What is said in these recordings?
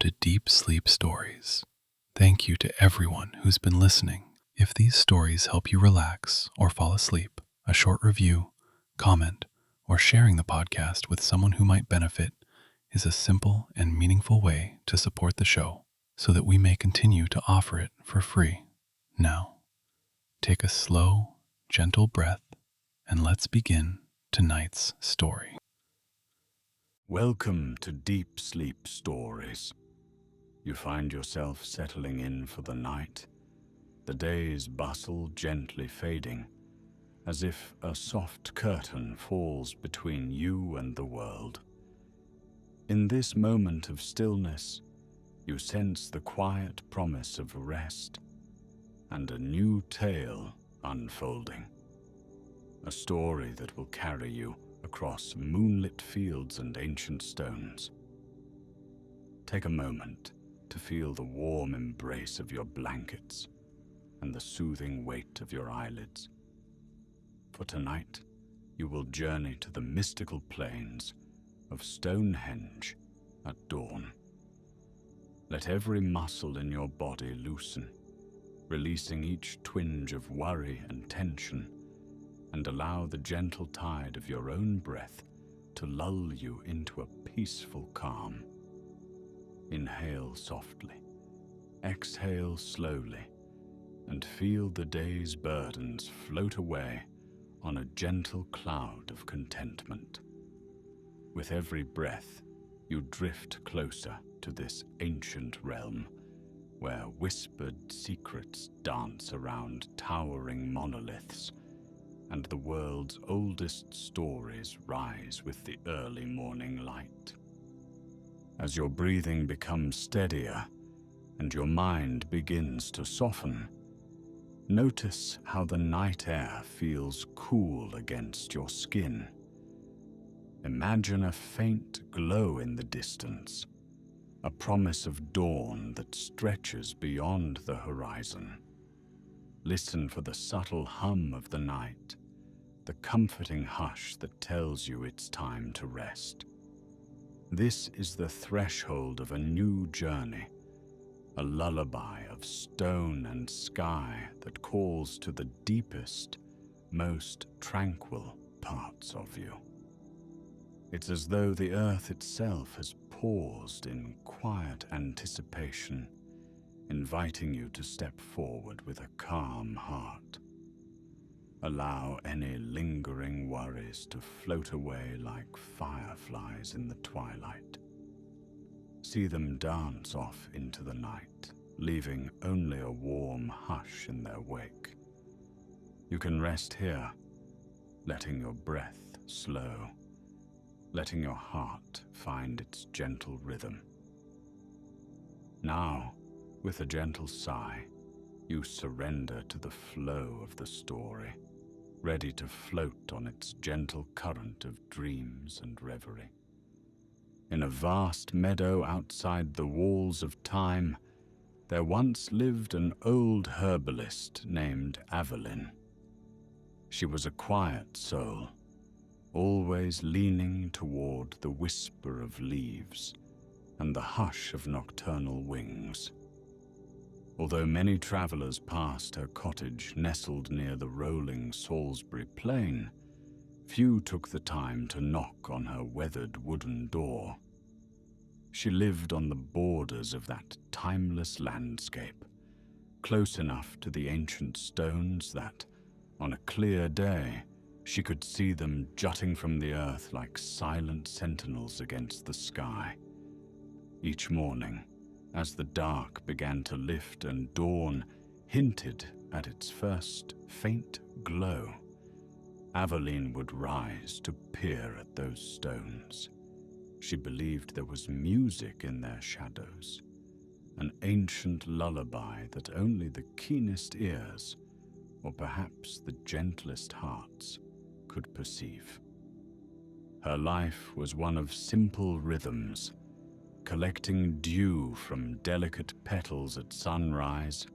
to Deep Sleep Stories. Thank you to everyone who's been listening. If these stories help you relax or fall asleep, a short review, comment, or sharing the podcast with someone who might benefit is a simple and meaningful way to support the show so that we may continue to offer it for free. Now, take a slow, gentle breath and let's begin tonight's story. Welcome to Deep Sleep Stories. You find yourself settling in for the night, the day's bustle gently fading, as if a soft curtain falls between you and the world. In this moment of stillness, you sense the quiet promise of rest and a new tale unfolding. A story that will carry you across moonlit fields and ancient stones. Take a moment to feel the warm embrace of your blankets and the soothing weight of your eyelids. For tonight, you will journey to the mystical plains of Stonehenge at dawn. Let every muscle in your body loosen, releasing each twinge of worry and tension, and allow the gentle tide of your own breath to lull you into a peaceful calm. Inhale softly, exhale slowly, and feel the day's burdens float away on a gentle cloud of contentment. With every breath, you drift closer to this ancient realm where whispered secrets dance around towering monoliths and the world's oldest stories rise with the early morning light. As your breathing becomes steadier and your mind begins to soften, notice how the night air feels cool against your skin. Imagine a faint glow in the distance, a promise of dawn that stretches beyond the horizon. Listen for the subtle hum of the night, the comforting hush that tells you it's time to rest. This is the threshold of a new journey, a lullaby of stone and sky that calls to the deepest, most tranquil parts of you. It's as though the earth itself has paused in quiet anticipation, inviting you to step forward with a calm heart. Allow any lingering worries to float away like fireflies in the twilight. See them dance off into the night, leaving only a warm hush in their wake. You can rest here, letting your breath slow, letting your heart find its gentle rhythm. Now, with a gentle sigh, you surrender to the flow of the story, ready to float on its gentle current of dreams and reverie. In a vast meadow outside the walls of time, there once lived an old herbalist named Evelyn. She was a quiet soul, always leaning toward the whisper of leaves and the hush of nocturnal wings. Although many travelers passed her cottage nestled near the rolling Salisbury Plain, few took the time to knock on her weathered wooden door. She lived on the borders of that timeless landscape, close enough to the ancient stones that, on a clear day, she could see them jutting from the earth like silent sentinels against the sky. Each morning, as the dark began to lift and dawn hinted at its first faint glow, Aveline would rise to peer at those stones. She believed there was music in their shadows, an ancient lullaby that only the keenest ears, or perhaps the gentlest hearts, could perceive. Her life was one of simple rhythms, collecting dew from delicate petals at sunrise,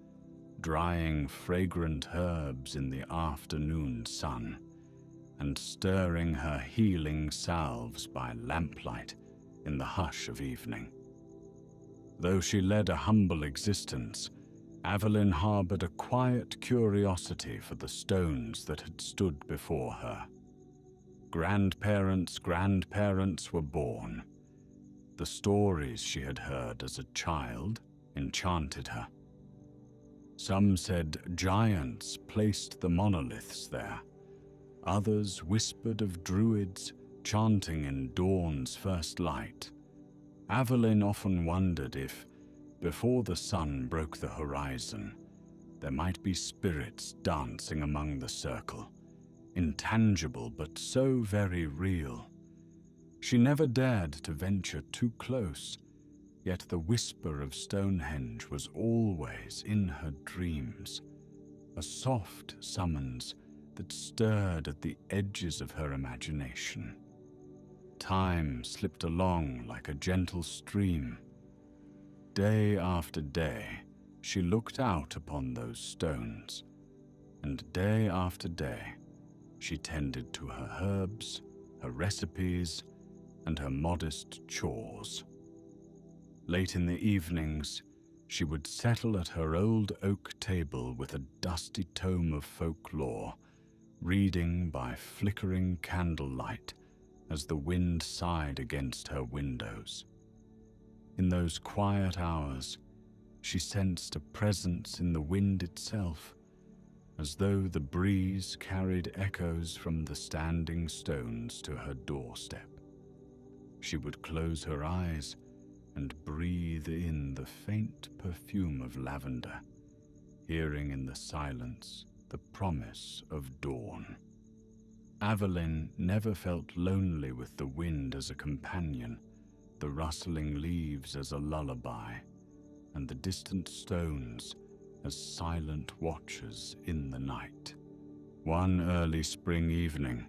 drying fragrant herbs in the afternoon sun, and stirring her healing salves by lamplight in the hush of evening. Though she led a humble existence, Evelyn harbored a quiet curiosity for the stones that had stood before her. Grandparents were born. The stories she had heard as a child enchanted her. Some said giants placed the monoliths there. Others whispered of druids chanting in dawn's first light. Evelyn often wondered if, before the sun broke the horizon, there might be spirits dancing among the circle, intangible but so very real. She never dared to venture too close, yet the whisper of Stonehenge was always in her dreams, a soft summons that stirred at the edges of her imagination. Time slipped along like a gentle stream. Day after day, she looked out upon those stones, and day after day, she tended to her herbs, her recipes, and her modest chores. Late in the evenings, she would settle at her old oak table with a dusty tome of folklore, reading by flickering candlelight as the wind sighed against her windows. In those quiet hours, she sensed a presence in the wind itself, as though the breeze carried echoes from the standing stones to her doorstep. She would close her eyes and breathe in the faint perfume of lavender, hearing in the silence the promise of dawn. Evelyn never felt lonely with the wind as a companion, the rustling leaves as a lullaby, and the distant stones as silent watchers in the night. One early spring evening,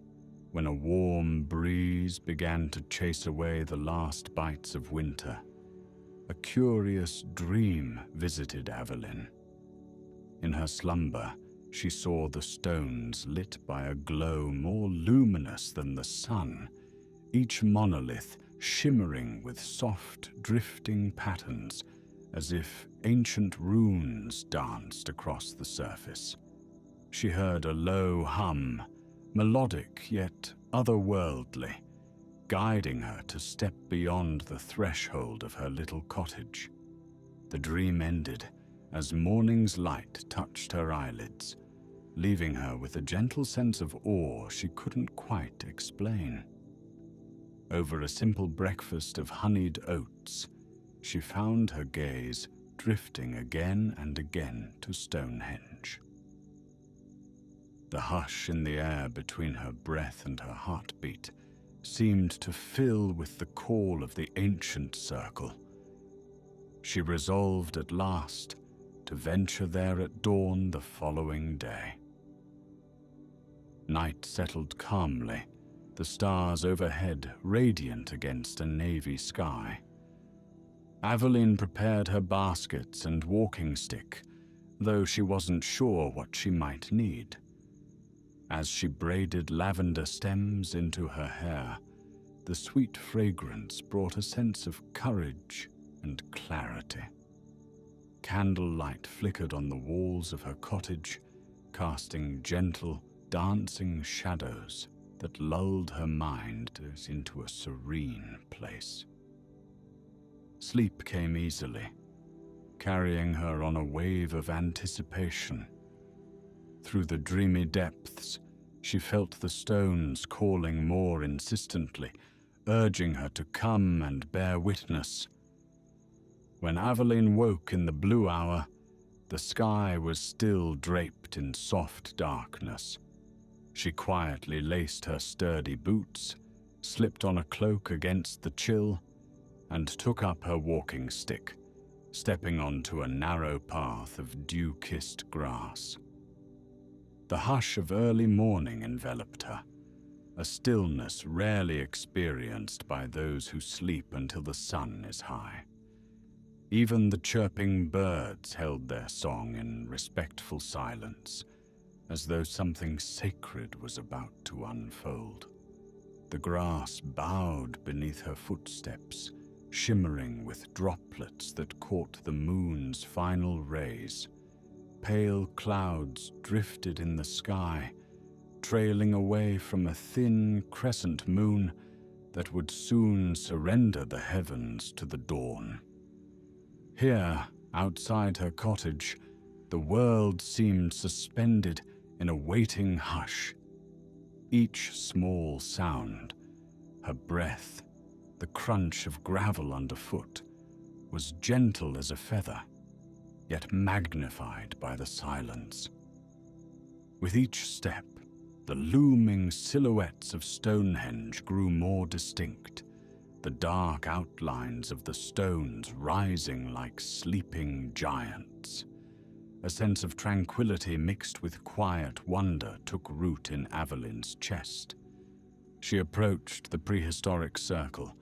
when a warm breeze began to chase away the last bites of winter, a curious dream visited Evelyn. In her slumber, she saw the stones lit by a glow more luminous than the sun, each monolith shimmering with soft, drifting patterns, as if ancient runes danced across the surface. She heard a low hum, melodic yet otherworldly, guiding her to step beyond the threshold of her little cottage. The dream ended as morning's light touched her eyelids, leaving her with a gentle sense of awe she couldn't quite explain. Over a simple breakfast of honeyed oats, she found her gaze drifting again and again to Stonehenge. The hush in the air between her breath and her heartbeat seemed to fill with the call of the ancient circle. She resolved at last to venture there at dawn the following day. Night settled calmly, the stars overhead radiant against a navy sky. Evelyn prepared her baskets and walking stick, though she wasn't sure what she might need. As she braided lavender stems into her hair, the sweet fragrance brought a sense of courage and clarity. Candlelight flickered on the walls of her cottage, casting gentle, dancing shadows that lulled her mind into a serene place. Sleep came easily, carrying her on a wave of anticipation. Through the dreamy depths, she felt the stones calling more insistently, urging her to come and bear witness. When Evelyn woke in the blue hour, the sky was still draped in soft darkness. She quietly laced her sturdy boots, slipped on a cloak against the chill, and took up her walking stick, stepping onto a narrow path of dew-kissed grass. The hush of early morning enveloped her, a stillness rarely experienced by those who sleep until the sun is high. Even the chirping birds held their song in respectful silence, as though something sacred was about to unfold. The grass bowed beneath her footsteps, shimmering with droplets that caught the moon's final rays. Pale clouds drifted in the sky, trailing away from a thin crescent moon that would soon surrender the heavens to the dawn. Here, outside her cottage, the world seemed suspended in a waiting hush. Each small sound, her breath, the crunch of gravel underfoot, was gentle as a feather, yet magnified by the silence. With each step, the looming silhouettes of Stonehenge grew more distinct, the dark outlines of the stones rising like sleeping giants. A sense of tranquility mixed with quiet wonder took root in Evelyn's chest. She approached the prehistoric circle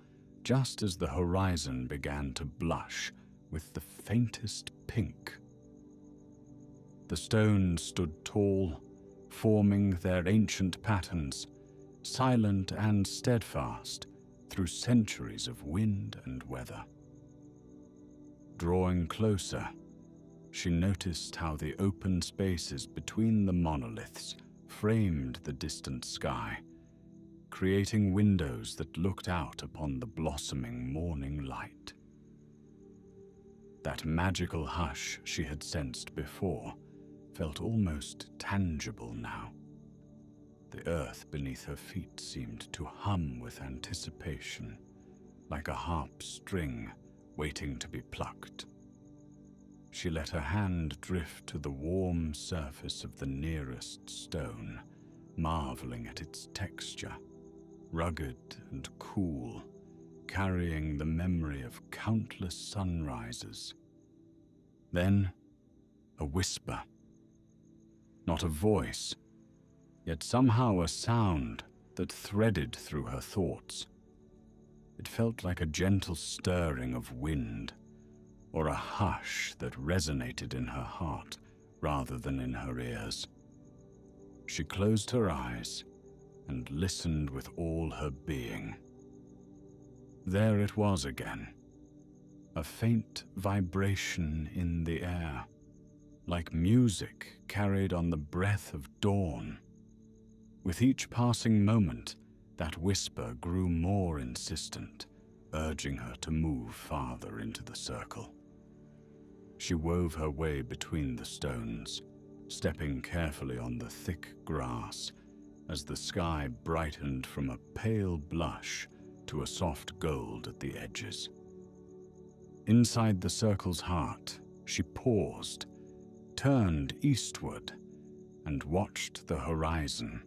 just as the horizon began to blush with the faintest pink. The stones stood tall, forming their ancient patterns, silent and steadfast through centuries of wind and weather. Drawing closer, she noticed how the open spaces between the monoliths framed the distant sky, creating windows that looked out upon the blossoming morning light. That magical hush she had sensed before felt almost tangible now. The earth beneath her feet seemed to hum with anticipation, like a harp string waiting to be plucked. She let her hand drift to the warm surface of the nearest stone, marveling at its texture, rugged and cool, carrying the memory of countless sunrises. Then, a whisper. Not a voice, yet somehow a sound that threaded through her thoughts. It felt like a gentle stirring of wind, or a hush that resonated in her heart rather than in her ears. She closed her eyes and listened with all her being. There it was again, a faint vibration in the air, like music carried on the breath of dawn. With each passing moment, that whisper grew more insistent, urging her to move farther into the circle. She wove her way between the stones, stepping carefully on the thick grass as the sky brightened from a pale blush to a soft gold at the edges. Inside the circle's heart, she paused, turned eastward, and watched the horizon.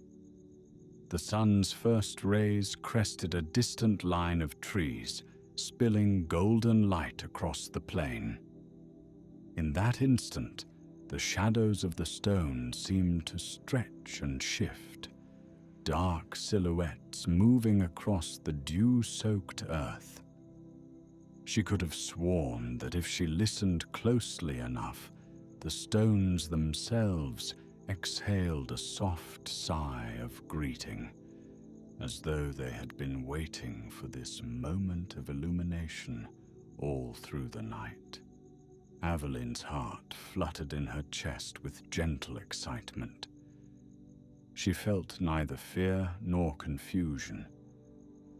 The sun's first rays crested a distant line of trees, spilling golden light across the plain. In that instant, the shadows of the stone seemed to stretch and shift, dark silhouettes moving across the dew-soaked earth. She could have sworn that if she listened closely enough, the stones themselves exhaled a soft sigh of greeting, as though they had been waiting for this moment of illumination all through the night. Evelyn's heart fluttered in her chest with gentle excitement. She felt neither fear nor confusion,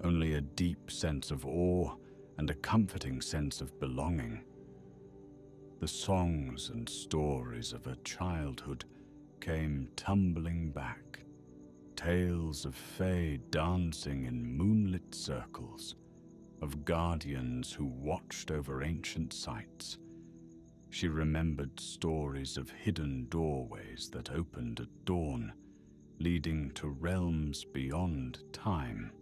only a deep sense of awe and a comforting sense of belonging. The songs and stories of her childhood came tumbling back, tales of fae dancing in moonlit circles, of guardians who watched over ancient sites. She remembered stories of hidden doorways that opened at dawn, leading to realms beyond time.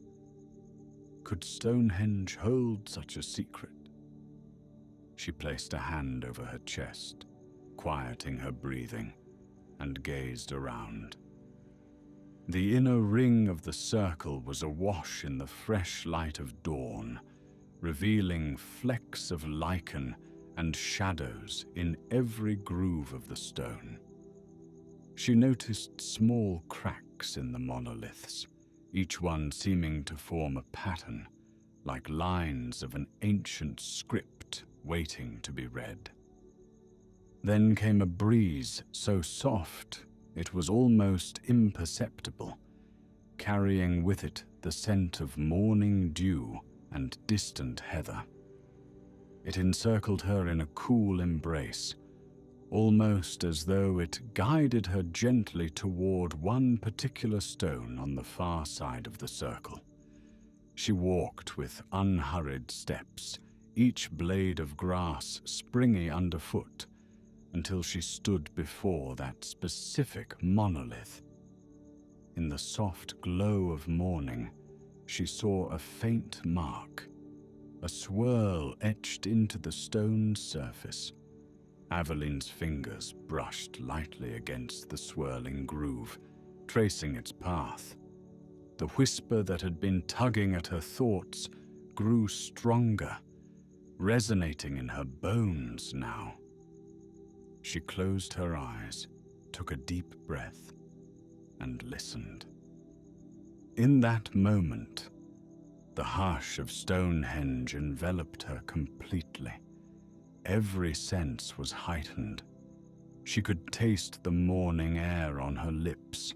Could Stonehenge hold such a secret? She placed a hand over her chest, quieting her breathing, and gazed around. The inner ring of the circle was awash in the fresh light of dawn, revealing flecks of lichen and shadows in every groove of the stone. She noticed small cracks in the monoliths, each one seeming to form a pattern, like lines of an ancient script waiting to be read. Then came a breeze so soft it was almost imperceptible, carrying with it the scent of morning dew and distant heather. It encircled her in a cool embrace, almost as though it guided her gently toward one particular stone on the far side of the circle. She walked with unhurried steps, each blade of grass springy underfoot, until she stood before that specific monolith. In the soft glow of morning, she saw a faint mark, a swirl etched into the stone's surface. Aveline's fingers brushed lightly against the swirling groove, tracing its path. The whisper that had been tugging at her thoughts grew stronger, resonating in her bones now. She closed her eyes, took a deep breath, and listened. In that moment, the hush of Stonehenge enveloped her completely. Every sense was heightened. She could taste the morning air on her lips,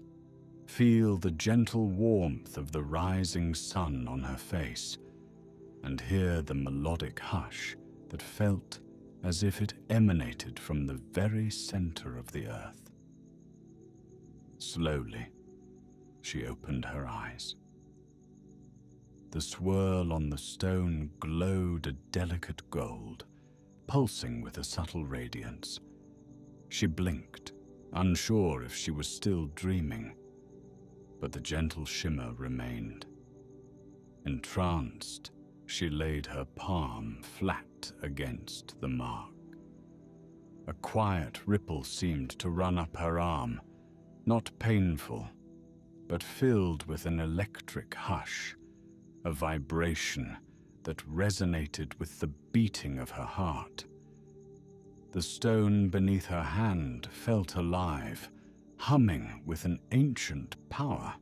feel the gentle warmth of the rising sun on her face, and hear the melodic hush that felt as if it emanated from the very center of the earth. Slowly, she opened her eyes. The swirl on the stone glowed a delicate gold, pulsing with a subtle radiance. She blinked, unsure if she was still dreaming, but the gentle shimmer remained. Entranced, she laid her palm flat against the mark. A quiet ripple seemed to run up her arm, not painful, but filled with an electric hush, a vibration that resonated with the beating of her heart. The stone beneath her hand felt alive, humming with an ancient power.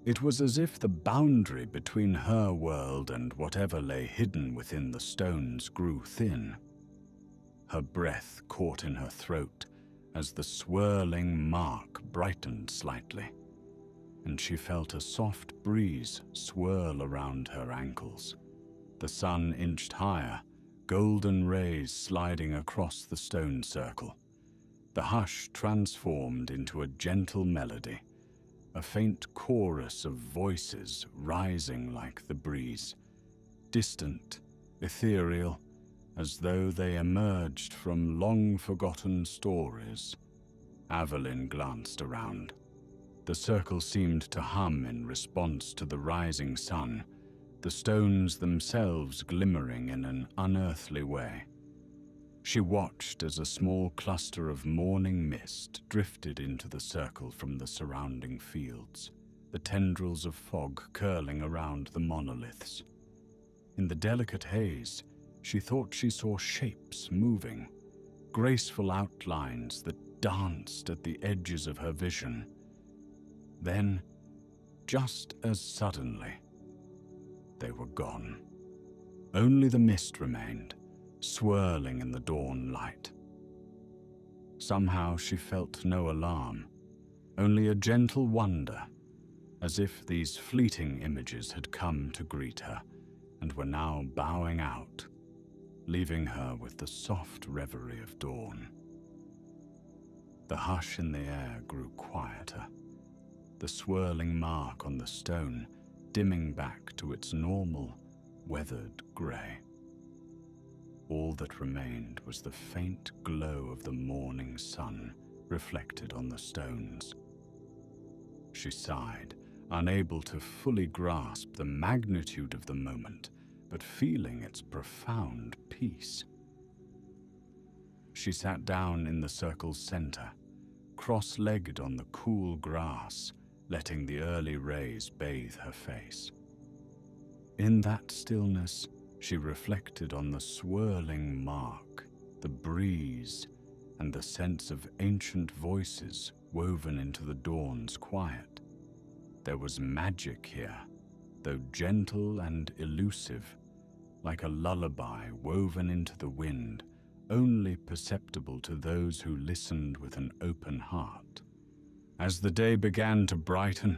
It was as if the boundary between her world and whatever lay hidden within the stones grew thin. Her breath caught in her throat as the swirling mark brightened slightly, and she felt a soft breeze swirl around her ankles. The sun inched higher, golden rays sliding across the stone circle. The hush transformed into a gentle melody, a faint chorus of voices rising like the breeze, distant, ethereal, as though they emerged from long-forgotten stories. Aveline glanced around. The circle seemed to hum in response to the rising sun, the stones themselves glimmering in an unearthly way. She watched as a small cluster of morning mist drifted into the circle from the surrounding fields, the tendrils of fog curling around the monoliths. In the delicate haze, she thought she saw shapes moving, graceful outlines that danced at the edges of her vision. Then, just as suddenly, they were gone. Only the mist remained, swirling in the dawn light. Somehow she felt no alarm, only a gentle wonder, as if these fleeting images had come to greet her and were now bowing out, leaving her with the soft reverie of dawn. The hush in the air grew quieter, the swirling mark on the stone dimming back to its normal, weathered grey. All that remained was the faint glow of the morning sun reflected on the stones. She sighed, unable to fully grasp the magnitude of the moment, but feeling its profound peace. She sat down in the circle's center, cross-legged on the cool grass, letting the early rays bathe her face. In that stillness, she reflected on the swirling mark, the breeze, and the sense of ancient voices woven into the dawn's quiet. There was magic here, though gentle and elusive, like a lullaby woven into the wind, only perceptible to those who listened with an open heart. As the day began to brighten,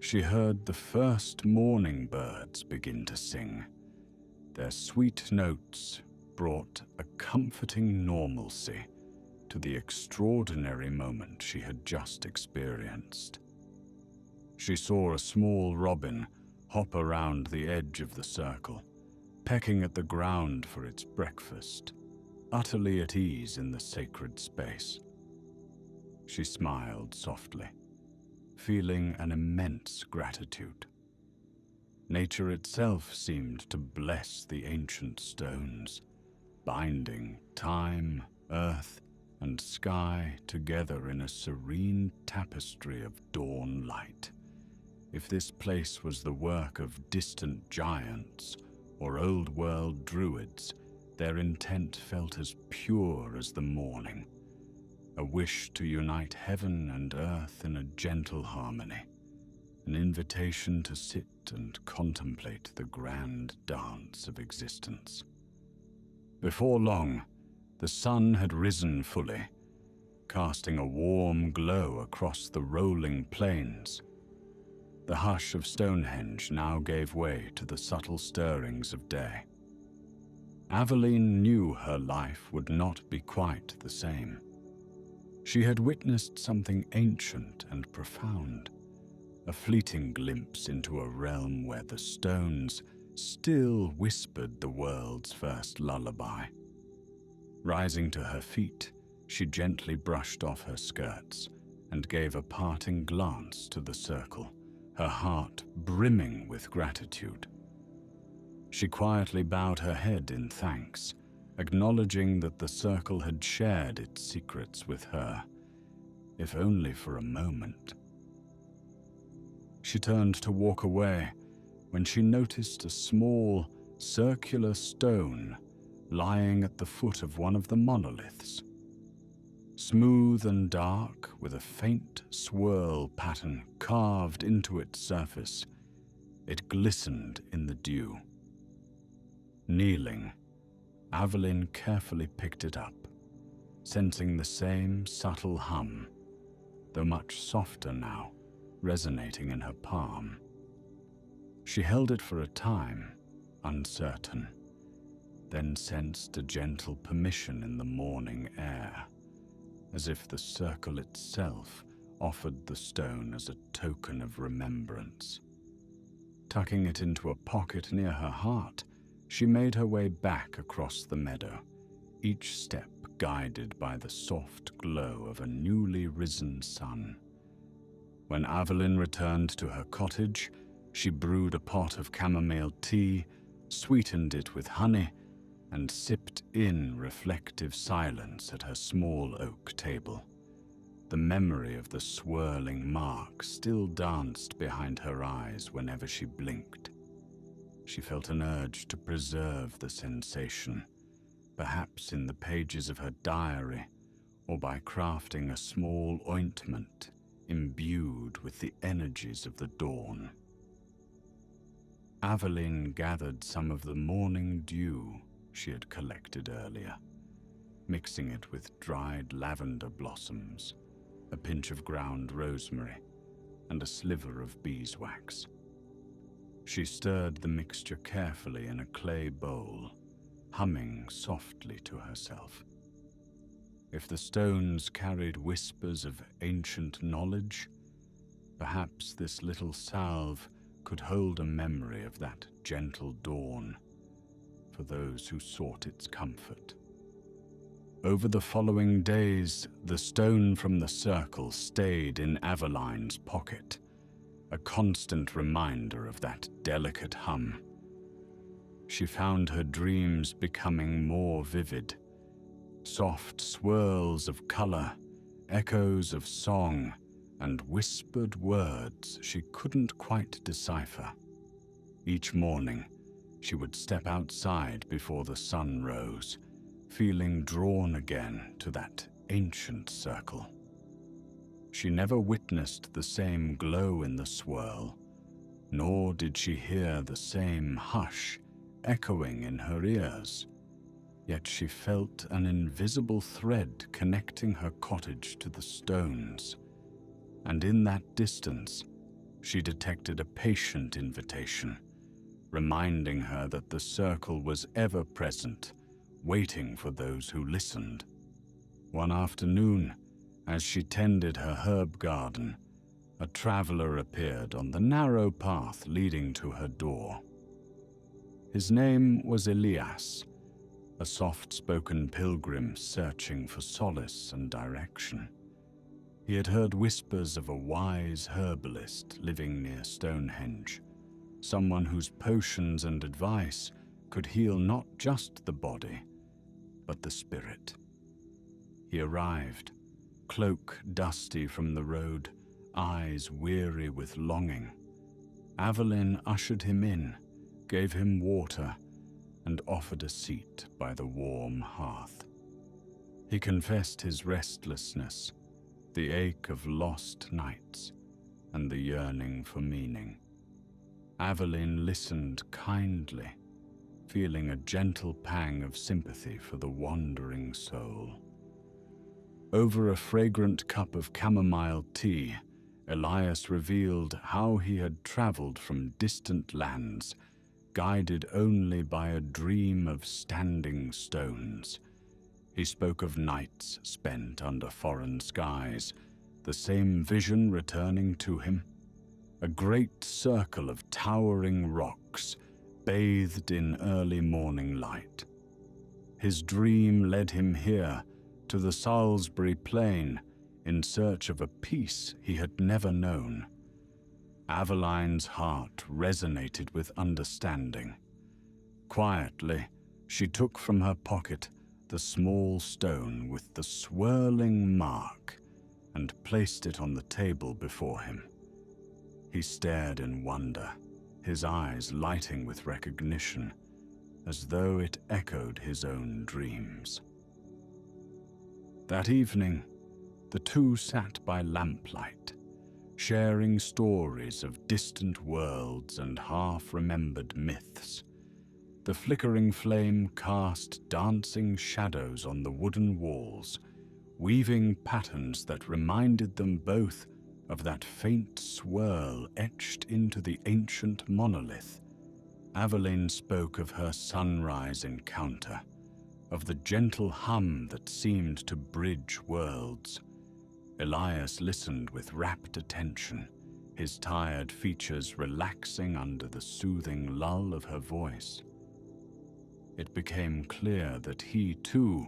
she heard the first morning birds begin to sing. Their sweet notes brought a comforting normalcy to the extraordinary moment she had just experienced. She saw a small robin hop around the edge of the circle, pecking at the ground for its breakfast, utterly at ease in the sacred space. She smiled softly, feeling an immense gratitude. Nature itself seemed to bless the ancient stones, binding time, earth, and sky together in a serene tapestry of dawn light. If this place was the work of distant giants or old-world druids, their intent felt as pure as the morning, a wish to unite heaven and earth in a gentle harmony, an invitation to sit and contemplate the grand dance of existence. Before long, the sun had risen fully, casting a warm glow across the rolling plains. The hush of Stonehenge now gave way to the subtle stirrings of day. Aveline knew her life would not be quite the same. She had witnessed something ancient and profound, a fleeting glimpse into a realm where the stones still whispered the world's first lullaby. Rising to her feet, she gently brushed off her skirts and gave a parting glance to the circle, her heart brimming with gratitude. She quietly bowed her head in thanks, acknowledging that the circle had shared its secrets with her, if only for a moment. She turned to walk away when she noticed a small, circular stone lying at the foot of one of the monoliths. Smooth and dark, with a faint swirl pattern carved into its surface, it glistened in the dew. Kneeling, Aveline carefully picked it up, sensing the same subtle hum, though much softer now, resonating in her palm. She held it for a time, uncertain, then sensed a gentle permission in the morning air, as if the circle itself offered the stone as a token of remembrance. Tucking it into a pocket near her heart, she made her way back across the meadow, each step guided by the soft glow of a newly risen sun. When Aveline returned to her cottage, she brewed a pot of chamomile tea, sweetened it with honey, and sipped in reflective silence at her small oak table. The memory of the swirling mark still danced behind her eyes whenever she blinked. She felt an urge to preserve the sensation, perhaps in the pages of her diary, or by crafting a small ointment imbued with the energies of the dawn. Aveline gathered some of the morning dew she had collected earlier, mixing it with dried lavender blossoms, a pinch of ground rosemary, and a sliver of beeswax. She stirred the mixture carefully in a clay bowl, humming softly to herself. If the stones carried whispers of ancient knowledge, perhaps this little salve could hold a memory of that gentle dawn for those who sought its comfort. Over the following days, the stone from the circle stayed in Aveline's pocket, a constant reminder of that delicate hum. She found her dreams becoming more vivid, soft swirls of color, echoes of song, and whispered words she couldn't quite decipher. Each morning, she would step outside before the sun rose, feeling drawn again to that ancient circle. She never witnessed the same glow in the swirl, nor did she hear the same hush echoing in her ears. Yet she felt an invisible thread connecting her cottage to the stones, and in that distance she detected a patient invitation, reminding her that the circle was ever present, waiting for those who listened. One afternoon, as she tended her herb garden, a traveler appeared on the narrow path leading to her door. His name was Elias, a soft-spoken pilgrim searching for solace and direction. He had heard whispers of a wise herbalist living near Stonehenge, someone whose potions and advice could heal not just the body, but the spirit. He arrived, cloak dusty from the road, eyes weary with longing. Aveline ushered him in, gave him water, and offered a seat by the warm hearth. He confessed his restlessness, the ache of lost nights, and the yearning for meaning. Aveline listened kindly, feeling a gentle pang of sympathy for the wandering soul. Over a fragrant cup of chamomile tea, Elias revealed how he had traveled from distant lands, guided only by a dream of standing stones. He spoke of nights spent under foreign skies, the same vision returning to him. A great circle of towering rocks, bathed in early morning light. His dream led him here, to the Salisbury Plain, in search of a peace he had never known. Aveline's heart resonated with understanding. Quietly, she took from her pocket the small stone with the swirling mark and placed it on the table before him. He stared in wonder, his eyes lighting with recognition, as though it echoed his own dreams. That evening, the two sat by lamplight, sharing stories of distant worlds and half-remembered myths. The flickering flame cast dancing shadows on the wooden walls, weaving patterns that reminded them both of that faint swirl etched into the ancient monolith. Aveline spoke of her sunrise encounter, of the gentle hum that seemed to bridge worlds. Elias listened with rapt attention, his tired features relaxing under the soothing lull of her voice. It became clear that he, too,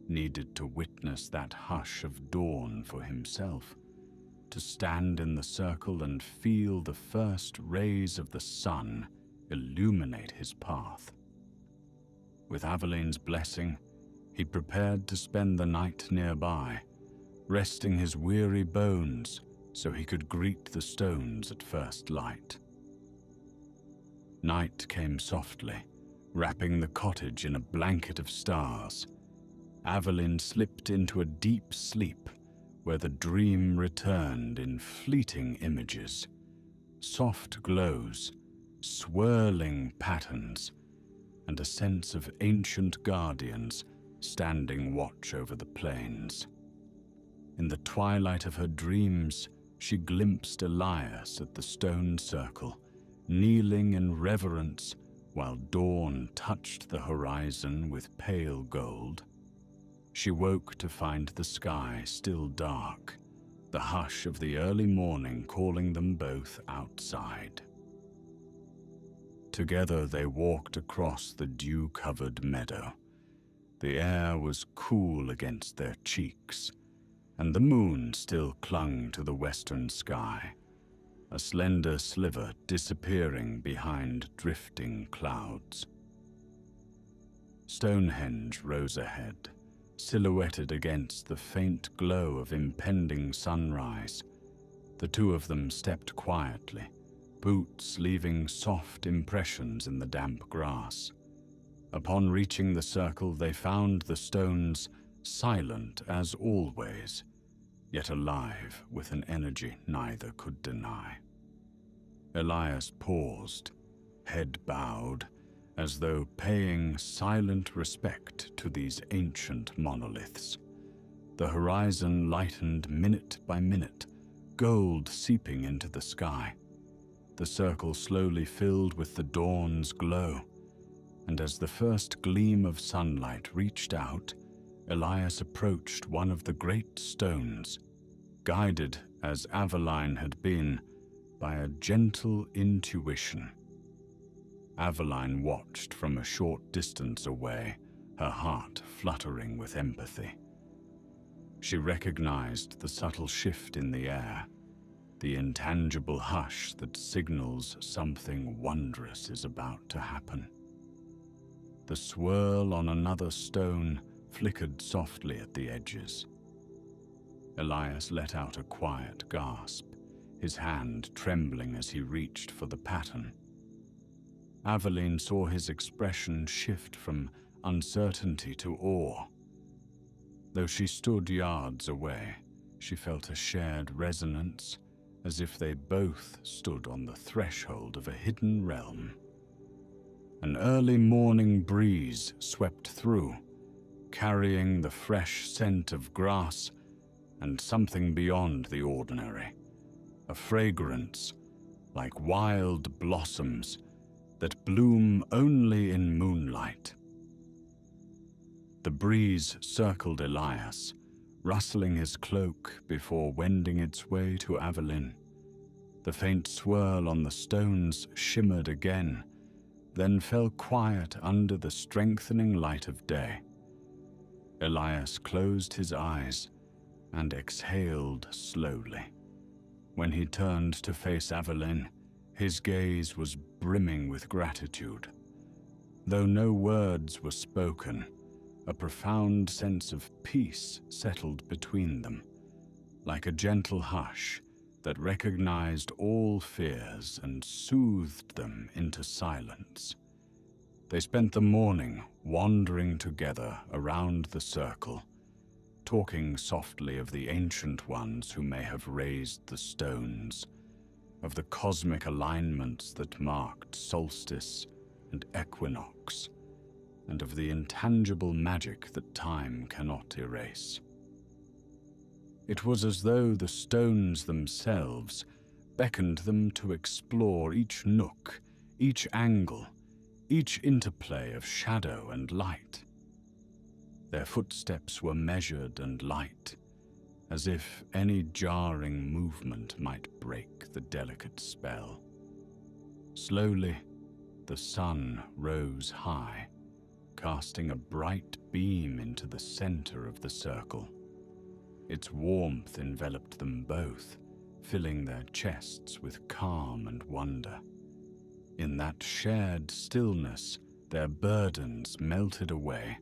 needed to witness that hush of dawn for himself, to stand in the circle and feel the first rays of the sun illuminate his path. With Aveline's blessing, he prepared to spend the night nearby, resting his weary bones so he could greet the stones at first light. Night came softly, wrapping the cottage in a blanket of stars. Aveline slipped into a deep sleep where the dream returned in fleeting images, soft glows, swirling patterns, and a sense of ancient guardians standing watch over the plains. In the twilight of her dreams, she glimpsed Elias at the stone circle, kneeling in reverence while dawn touched the horizon with pale gold. She woke to find the sky still dark, the hush of the early morning calling them both outside. Together they walked across the dew-covered meadow. The air was cool against their cheeks, and the moon still clung to the western sky, a slender sliver disappearing behind drifting clouds. Stonehenge rose ahead, silhouetted against the faint glow of impending sunrise. The two of them stepped quietly, boots leaving soft impressions in the damp grass. Upon reaching the circle, they found the stones silent as always, yet alive with an energy neither could deny. Elias paused, head bowed, as though paying silent respect to these ancient monoliths. The horizon lightened minute by minute, gold seeping into the sky. The circle slowly filled with the dawn's glow, and as the first gleam of sunlight reached out, Elias approached one of the great stones, guided as Aveline had been by a gentle intuition. Aveline watched from a short distance away, her heart fluttering with empathy. She recognized the subtle shift in the air, the intangible hush that signals something wondrous is about to happen. The swirl on another stone flickered softly at the edges. Elias let out a quiet gasp, his hand trembling as he reached for the pattern. Aveline saw his expression shift from uncertainty to awe. Though she stood yards away, she felt a shared resonance, as if they both stood on the threshold of a hidden realm. An early morning breeze swept through, carrying the fresh scent of grass and something beyond the ordinary, a fragrance like wild blossoms that bloom only in moonlight. The breeze circled Elias, rustling his cloak before wending its way to Aveline. The faint swirl on the stones shimmered again, then fell quiet under the strengthening light of day. Elias closed his eyes and exhaled slowly. When he turned to face Aveline, his gaze was brimming with gratitude. Though no words were spoken, a profound sense of peace settled between them, like a gentle hush that recognized all fears and soothed them into silence. They spent the morning wandering together around the circle, talking softly of the ancient ones who may have raised the stones, of the cosmic alignments that marked solstice and equinox, and of the intangible magic that time cannot erase. It was as though the stones themselves beckoned them to explore each nook, each angle, each interplay of shadow and light. Their footsteps were measured and light, as if any jarring movement might break the delicate spell. Slowly, the sun rose high, casting a bright beam into the center of the circle. Its warmth enveloped them both, filling their chests with calm and wonder. In that shared stillness, their burdens melted away,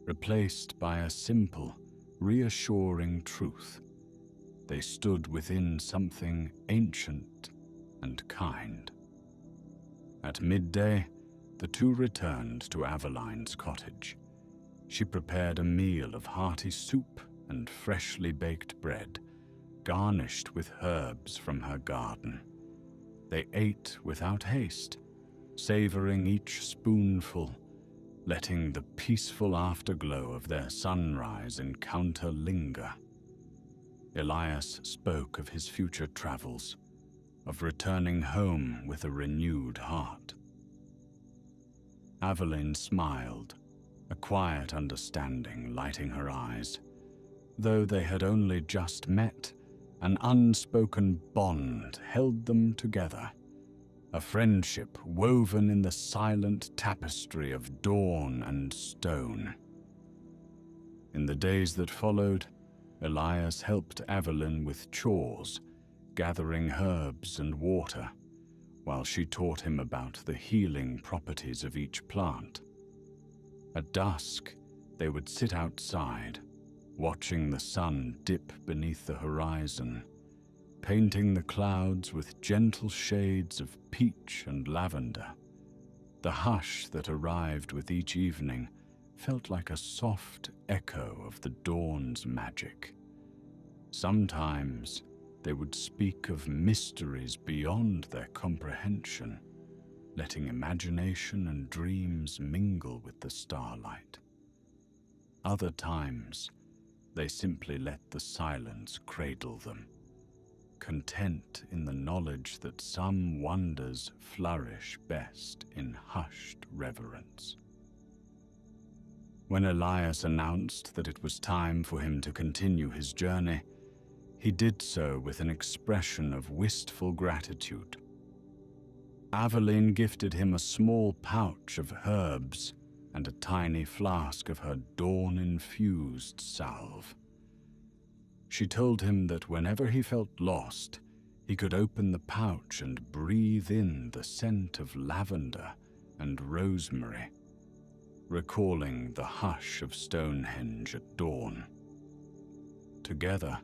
replaced by a simple, reassuring truth. They stood within something ancient and kind. At midday, the two returned to Aveline's cottage. She prepared a meal of hearty soup and freshly baked bread, garnished with herbs from her garden. They ate without haste, savoring each spoonful, letting the peaceful afterglow of their sunrise encounter linger. Elias spoke of his future travels, of returning home with a renewed heart. Aveline smiled, a quiet understanding lighting her eyes. Though they had only just met, an unspoken bond held them together, a friendship woven in the silent tapestry of dawn and stone. In the days that followed, Elias helped Aveline with chores, gathering herbs and water, while she taught him about the healing properties of each plant. At dusk, they would sit outside, watching the sun dip beneath the horizon, painting the clouds with gentle shades of peach and lavender. The hush that arrived with each evening felt like a soft echo of the dawn's magic. Sometimes they would speak of mysteries beyond their comprehension, letting imagination and dreams mingle with the starlight. Other times, they simply let the silence cradle them, content in the knowledge that some wonders flourish best in hushed reverence. When Elias announced that it was time for him to continue his journey, he did so with an expression of wistful gratitude. Aveline gifted him a small pouch of herbs and a tiny flask of her dawn-infused salve. She told him that whenever he felt lost, he could open the pouch and breathe in the scent of lavender and rosemary, recalling the hush of Stonehenge at dawn. Together,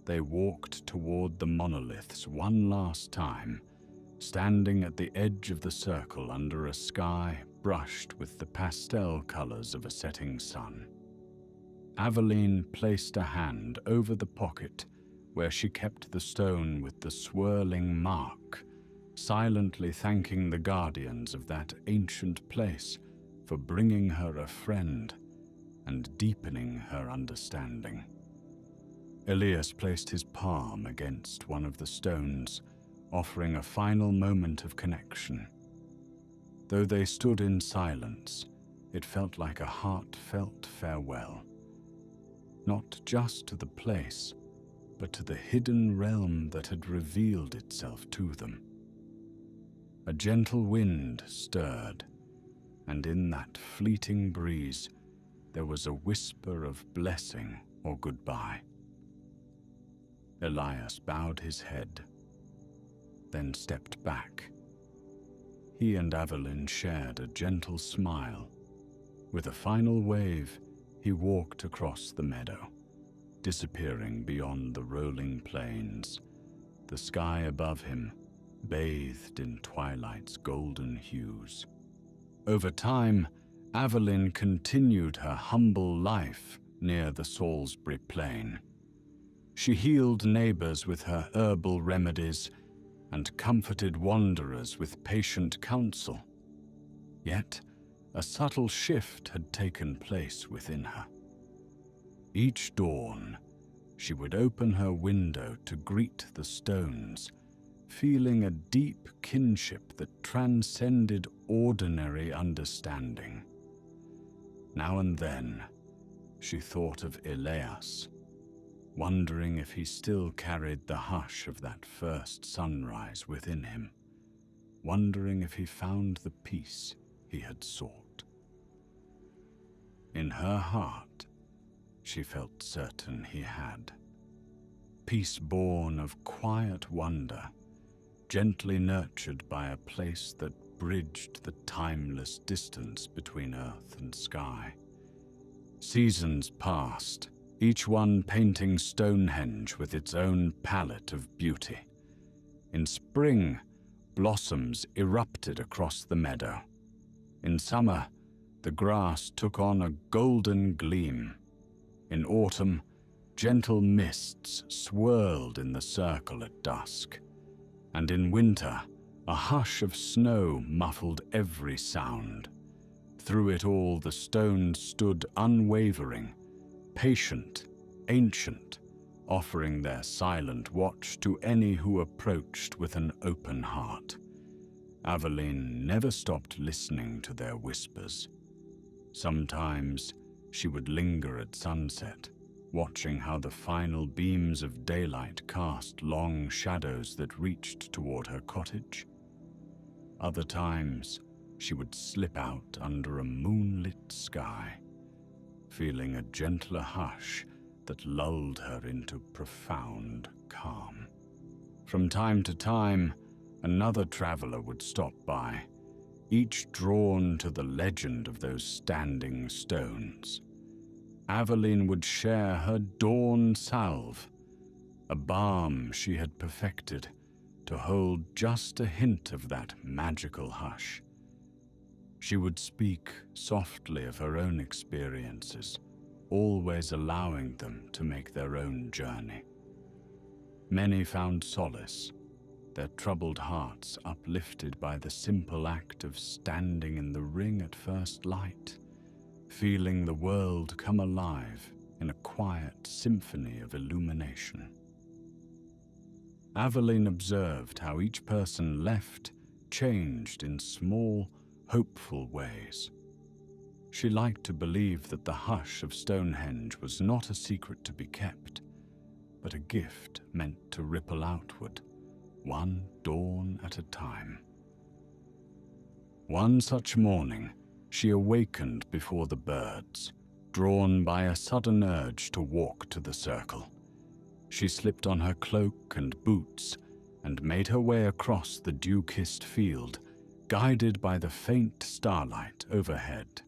they walked toward the monoliths one last time, standing at the edge of the circle under a sky brushed with the pastel colors of a setting sun. Aveline placed a hand over the pocket where she kept the stone with the swirling mark, silently thanking the guardians of that ancient place for bringing her a friend and deepening her understanding. Elias placed his palm against one of the stones, offering a final moment of connection. Though they stood in silence, it felt like a heartfelt farewell, not just to the place, but to the hidden realm that had revealed itself to them. A gentle wind stirred, and in that fleeting breeze, there was a whisper of blessing or goodbye. Elias bowed his head, then stepped back. He and Aveline shared a gentle smile. With a final wave, he walked across the meadow, disappearing beyond the rolling plains, the sky above him bathed in twilight's golden hues. Over time, Aveline continued her humble life near the Salisbury Plain. She healed neighbors with her herbal remedies and comforted wanderers with patient counsel. Yet, a subtle shift had taken place within her. Each dawn, she would open her window to greet the stones, feeling a deep kinship that transcended ordinary understanding. Now and then, she thought of Elias, wondering if he still carried the hush of that first sunrise within him, wondering if he found the peace he had sought. In her heart, she felt certain he had. Peace born of quiet wonder, gently nurtured by a place that bridged the timeless distance between earth and sky. Seasons passed, each one painting Stonehenge with its own palette of beauty. In spring, blossoms erupted across the meadow. In summer, the grass took on a golden gleam. In autumn, gentle mists swirled in the circle at dusk. And in winter, a hush of snow muffled every sound. Through it all, the stones stood unwavering, patient, ancient, offering their silent watch to any who approached with an open heart. Aveline never stopped listening to their whispers. Sometimes she would linger at sunset, watching how the final beams of daylight cast long shadows that reached toward her cottage. Other times, she would slip out under a moonlit sky, feeling a gentler hush that lulled her into profound calm. From time to time, another traveler would stop by, each drawn to the legend of those standing stones. Aveline would share her dawn salve, a balm she had perfected to hold just a hint of that magical hush. She would speak softly of her own experiences, always allowing them to make their own journey. Many found solace, their troubled hearts uplifted by the simple act of standing in the ring at first light, feeling the world come alive in a quiet symphony of illumination. Aveline observed how each person left changed in small, hopeful ways. She liked to believe that the hush of Stonehenge was not a secret to be kept, but a gift meant to ripple outward, one dawn at a time. One such morning, she awakened before the birds, drawn by a sudden urge to walk to the circle. She slipped on her cloak and boots and made her way across the dew-kissed field, guided by the faint starlight overhead.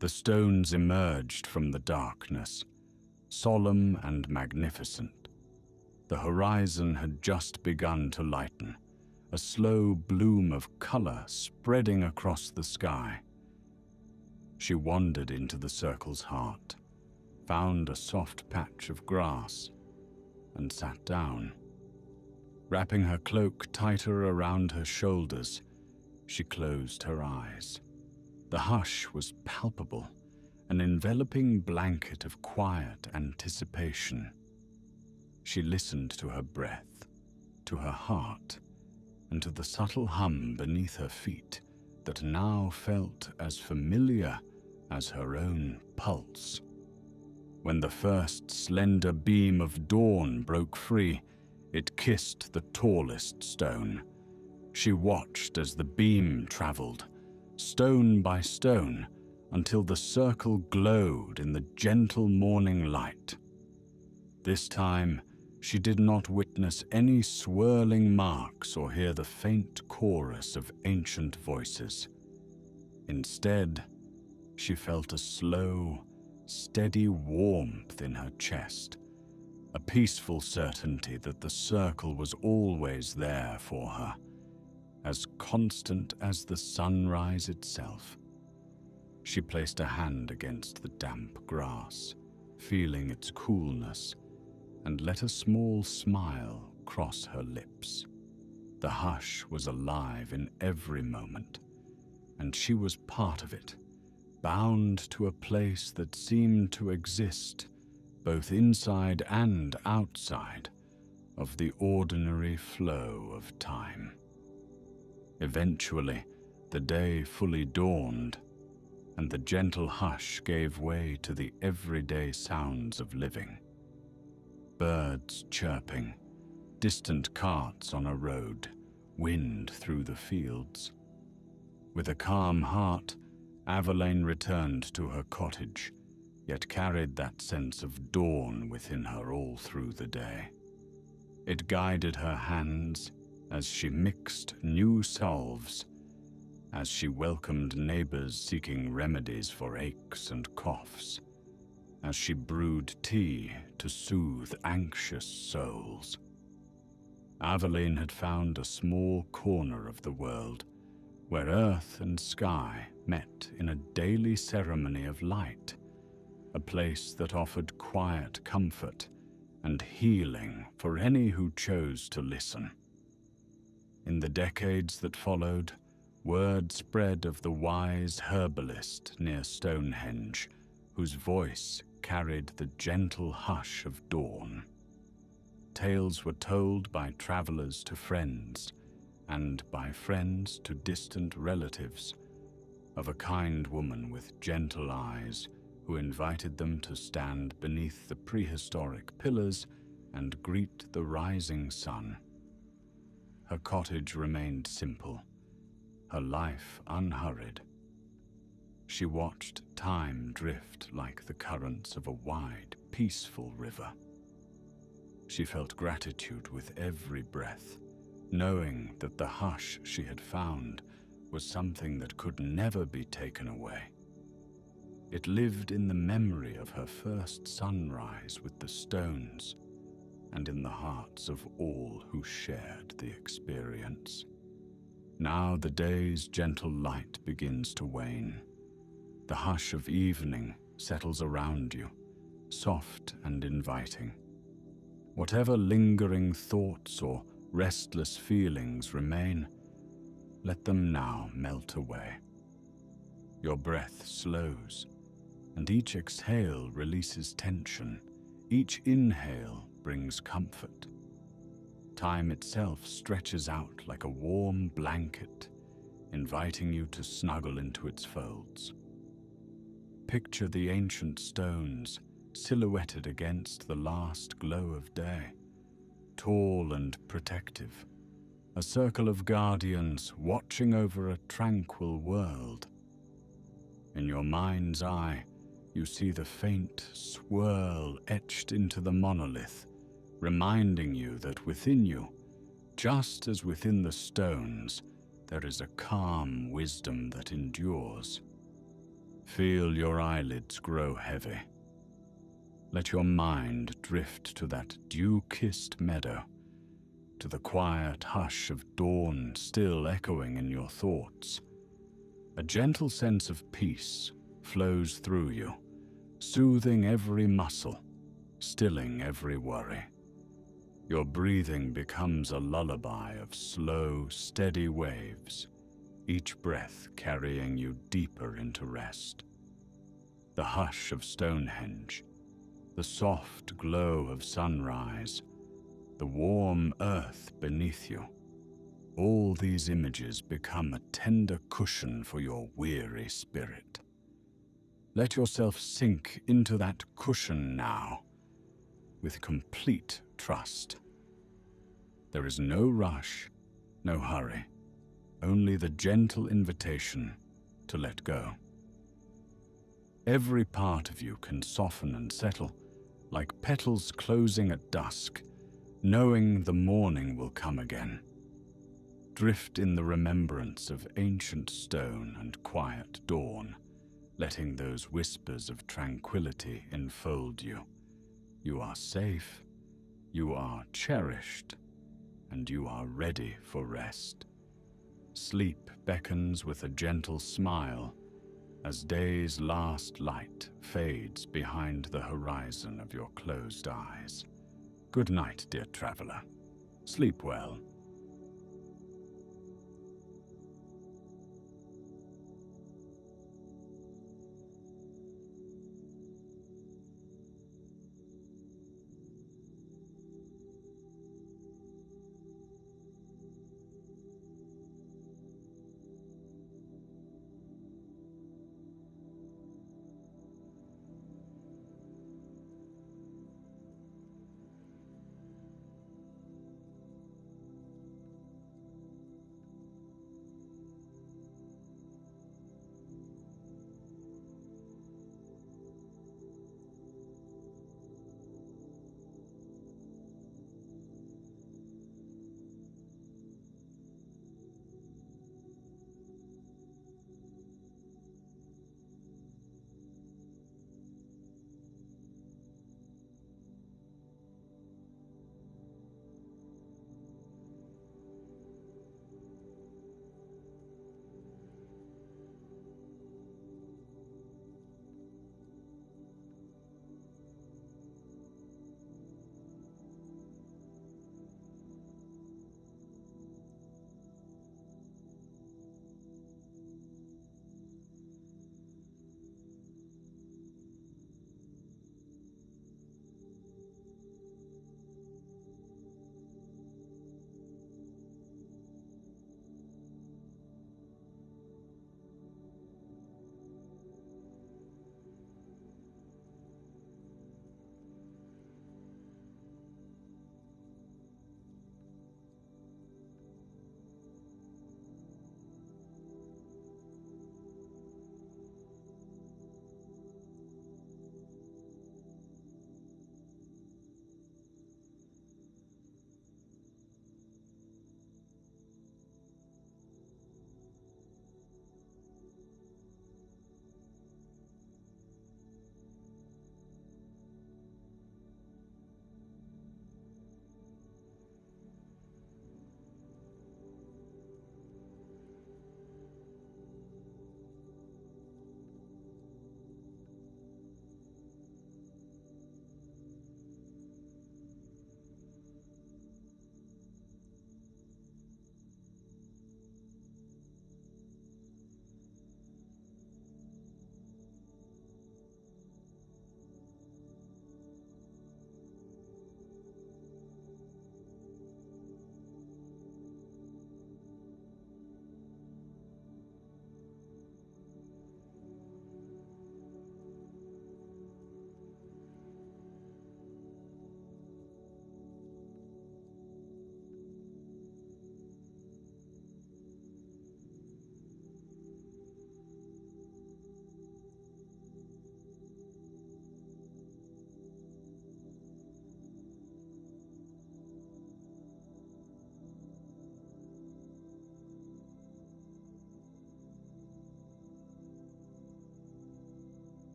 The stones emerged from the darkness, solemn and magnificent. The horizon had just begun to lighten, a slow bloom of color spreading across the sky. She wandered into the circle's heart, found a soft patch of grass, and sat down. Wrapping her cloak tighter around her shoulders, she closed her eyes. The hush was palpable, an enveloping blanket of quiet anticipation. She listened to her breath, to her heart, and to the subtle hum beneath her feet that now felt as familiar as her own pulse. When the first slender beam of dawn broke free, it kissed the tallest stone. She watched as the beam traveled, stone by stone, until the circle glowed in the gentle morning light. This time, she did not witness any swirling marks or hear the faint chorus of ancient voices. Instead, she felt a slow, steady warmth in her chest, a peaceful certainty that the circle was always there for her, as constant as the sunrise itself. She placed a hand against the damp grass, feeling its coolness, and let a small smile cross her lips. The hush was alive in every moment, and she was part of it, bound to a place that seemed to exist, both inside and outside, of the ordinary flow of time. Eventually, the day fully dawned, and the gentle hush gave way to the everyday sounds of living. Birds chirping, distant carts on a road, wind through the fields. With a calm heart, Aveline returned to her cottage, yet carried that sense of dawn within her all through the day. It guided her hands as she mixed new salves, as she welcomed neighbors seeking remedies for aches and coughs, as she brewed tea to soothe anxious souls. Aveline had found a small corner of the world where earth and sky met in a daily ceremony of light, a place that offered quiet comfort and healing for any who chose to listen. In the decades that followed, word spread of the wise herbalist near Stonehenge, whose voice carried the gentle hush of dawn. Tales were told by travelers to friends, and by friends to distant relatives, of a kind woman with gentle eyes who invited them to stand beneath the prehistoric pillars and greet the rising sun. Her cottage remained simple, her life unhurried. She watched time drift like the currents of a wide, peaceful river. She felt gratitude with every breath, knowing that the hush she had found was something that could never be taken away. It lived in the memory of her first sunrise with the stones, and in the hearts of all who shared the experience. Now the day's gentle light begins to wane. The hush of evening settles around you, soft and inviting. Whatever lingering thoughts or restless feelings remain, let them now melt away. Your breath slows, and each exhale releases tension. Each inhale brings comfort. Time itself stretches out like a warm blanket, inviting you to snuggle into its folds. Picture the ancient stones silhouetted against the last glow of day, tall and protective, a circle of guardians watching over a tranquil world. In your mind's eye, you see the faint swirl etched into the monolith, reminding you that within you, just as within the stones, there is a calm wisdom that endures. Feel your eyelids grow heavy. Let your mind drift to that dew-kissed meadow, to the quiet hush of dawn still echoing in your thoughts. A gentle sense of peace flows through you, soothing every muscle, stilling every worry. Your breathing becomes a lullaby of slow, steady waves, each breath carrying you deeper into rest. The hush of Stonehenge, the soft glow of sunrise, the warm earth beneath you, all these images become a tender cushion for your weary spirit. Let yourself sink into that cushion now, with complete trust. There is no rush, no hurry, only the gentle invitation to let go. Every part of you can soften and settle, like petals closing at dusk, knowing the morning will come again. Drift in the remembrance of ancient stone and quiet dawn, letting those whispers of tranquility enfold you. You are safe, you are cherished, and you are ready for rest. Sleep beckons with a gentle smile as day's last light fades behind the horizon of your closed eyes. Good night, dear traveler. Sleep well.